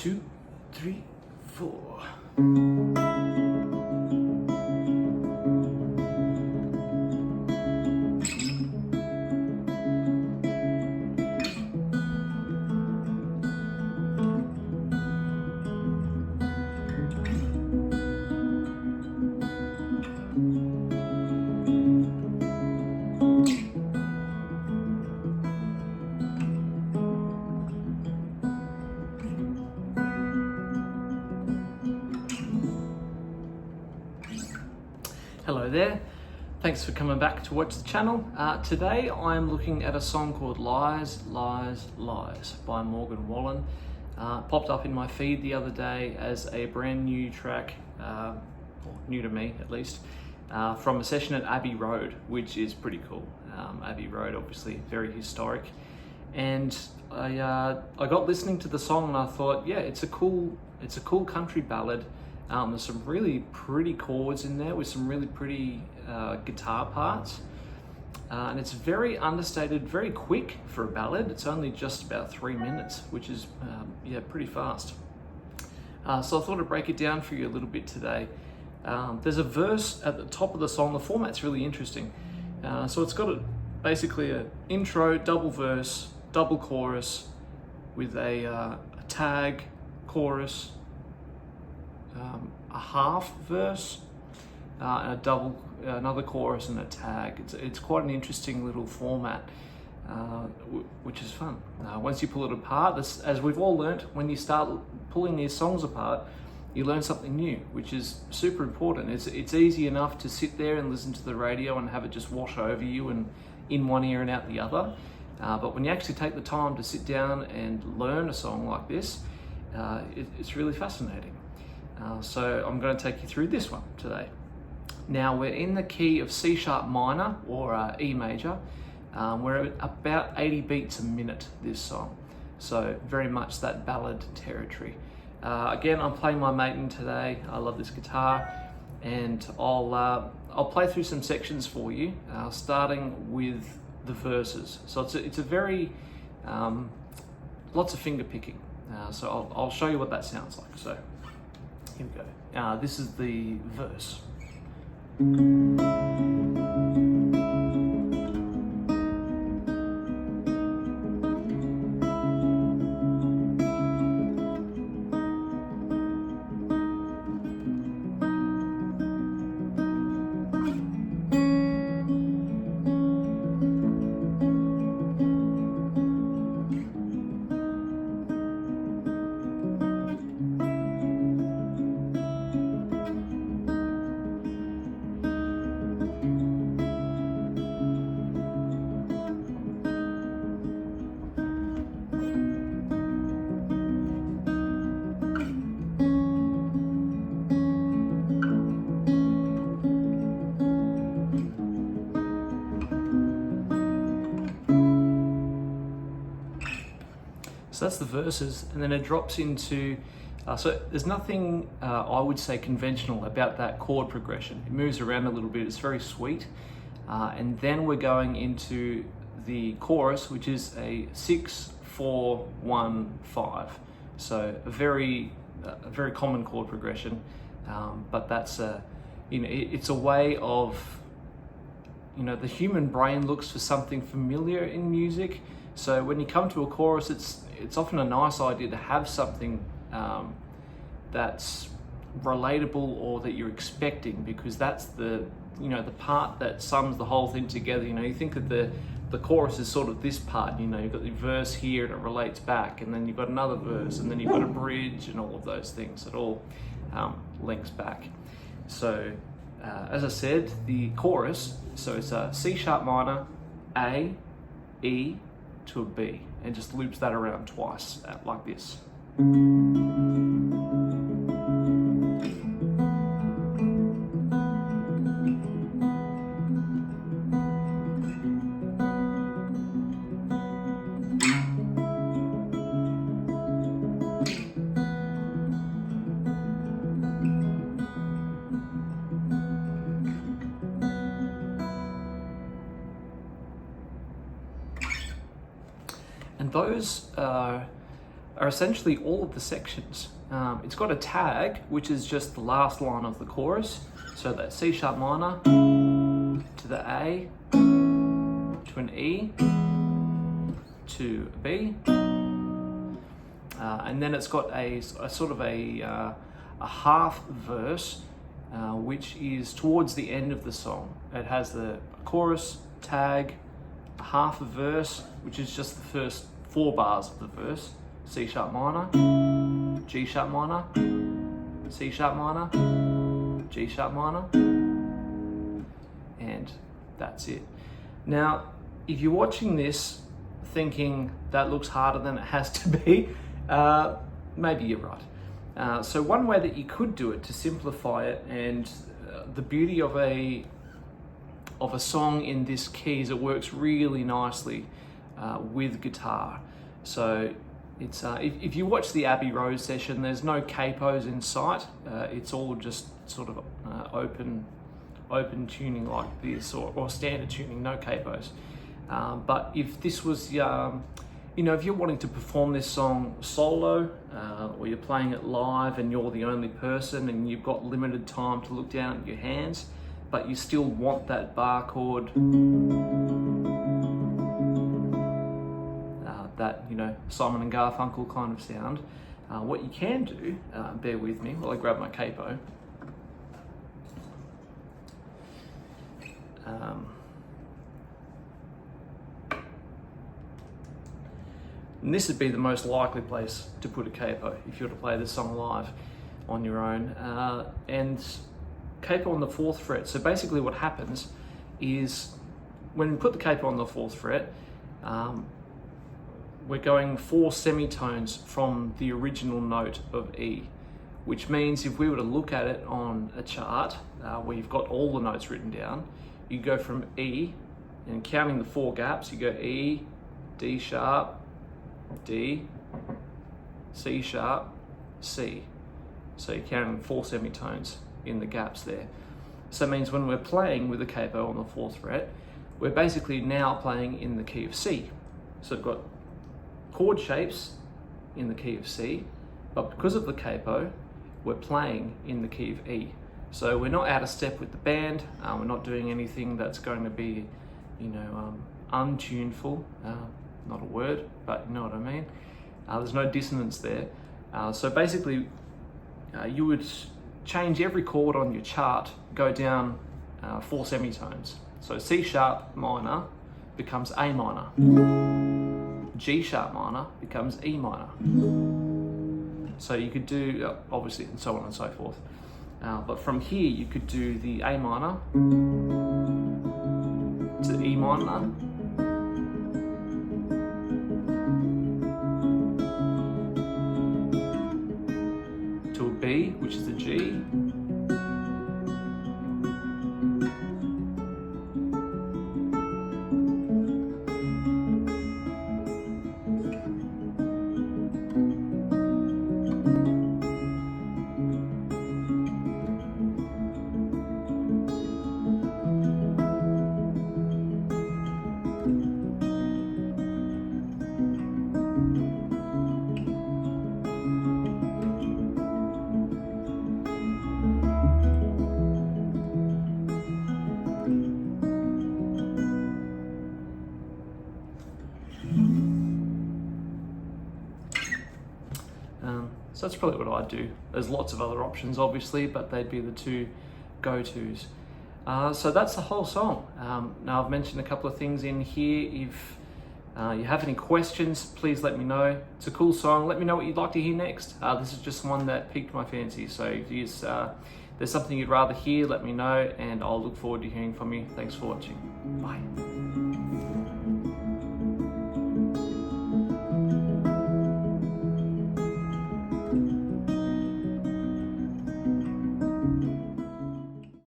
2, 3, 4. Hello there, thanks for coming back to watch the channel. Today I'm looking at a song called Lies, Lies, Lies by Morgan Wallen. Popped up in my feed the other day as a brand new track, or new to me at least, from a session at Abbey Road, which is pretty cool. Abbey Road, obviously very historic. And I got listening to the song and I thought, yeah, it's a cool country ballad. There's some really pretty chords in there with some really pretty guitar parts. And it's very understated, very quick for a ballad. It's only just about 3 minutes, which is, yeah, pretty fast. So I thought I'd break it down for you a little bit today. There's a verse at the top of the song. The format's really interesting. So it's got basically an intro, double verse, double chorus with a tag, chorus, a half verse, and a double, another chorus and a tag. It's quite an interesting little format, which is fun. Once you pull it apart, as we've all learnt, when you start pulling these songs apart, you learn something new, which is super important. It's easy enough to sit there and listen to the radio and have it just wash over you and in one ear and out the other. But when you actually take the time to sit down and learn a song like this, it's really fascinating. So I'm going to take you through this one today. Now we're in the key of C sharp minor, or E major. We're at about 80 beats a minute this song. So very much that ballad territory. Again, I'm playing my Maiden today. I love this guitar, and I'll play through some sections for you, starting with the verses. So it's a very, lots of finger picking. So I'll show you what that sounds like. So here we go. This is the verse. So that's the verses, and then it drops into, so there's nothing, I would say, conventional about that chord progression. It moves around a little bit, it's very sweet. And then we're going into the chorus, which is a 6, 4, 1, 5. So a very common chord progression, but that's it's a way of, the human brain looks for something familiar in music. So when you come to a chorus, it's often a nice idea to have something that's relatable or that you're expecting, because that's the part that sums the whole thing together. You think of the chorus is sort of this part. You've got the verse here and it relates back, and then you've got another verse, and then you've got a bridge and all of those things. It all links back. So as I said, the chorus, so it's a C sharp minor, A, E to a B, and just loops that around twice, like this. And those are are essentially all of the sections. It's got a tag, which is just the last line of the chorus. So that C sharp minor to the A, to an E, to a B, and then it's got a sort of a half verse, which is towards the end of the song. It has the chorus, tag, a half a verse, which is just the first 4 bars of the verse. C sharp minor, G sharp minor, C sharp minor, G sharp minor, and that's it. Now, if you're watching this thinking that looks harder than it has to be, maybe you're right. So one way that you could do it to simplify it, and the beauty of a song in this key is it works really nicely with guitar. So it's if you watch the Abbey Road session, there's no capos in sight. It's all just sort of open tuning like this, or standard tuning, no capos. But if this was, if you're wanting to perform this song solo, or you're playing it live and you're the only person and you've got limited time to look down at your hands, but you still want that bar chord, that Simon and Garfunkel kind of sound, what you can do, bear with me while I grab my capo. And this would be the most likely place to put a capo if you were to play this song live on your own. And capo on the 4th fret. So basically what happens is when we put the capo on the 4th fret, we're going 4 semitones from the original note of E, which means if we were to look at it on a chart where you've got all the notes written down, you go from E, and counting the 4 gaps, you go E, D sharp, D, C sharp, C. So you're counting 4 semitones in the gaps there. So it means when we're playing with the capo on the 4th fret, we're basically now playing in the key of C. So we've got chord shapes in the key of C, but because of the capo, we're playing in the key of E. So we're not out of step with the band, we're not doing anything that's going to be, untuneful, not a word, but you know what I mean. There's no dissonance there. So basically, you would change every chord on your chart, go down 4 semitones. So C sharp minor becomes A minor. G sharp minor becomes E minor. So you could do, obviously, and so on and so forth. But from here, you could do the A minor to E minor, to a B, which is a G, so that's probably what I'd do. There's lots of other options, obviously, but they'd be the 2 go-tos. So that's the whole song. Now I've mentioned a couple of things in here. If you have any questions, please let me know. It's a cool song. Let me know what you'd like to hear next. This is just one that piqued my fancy. So if there's something you'd rather hear, let me know, and I'll look forward to hearing from you. Thanks for watching. Bye.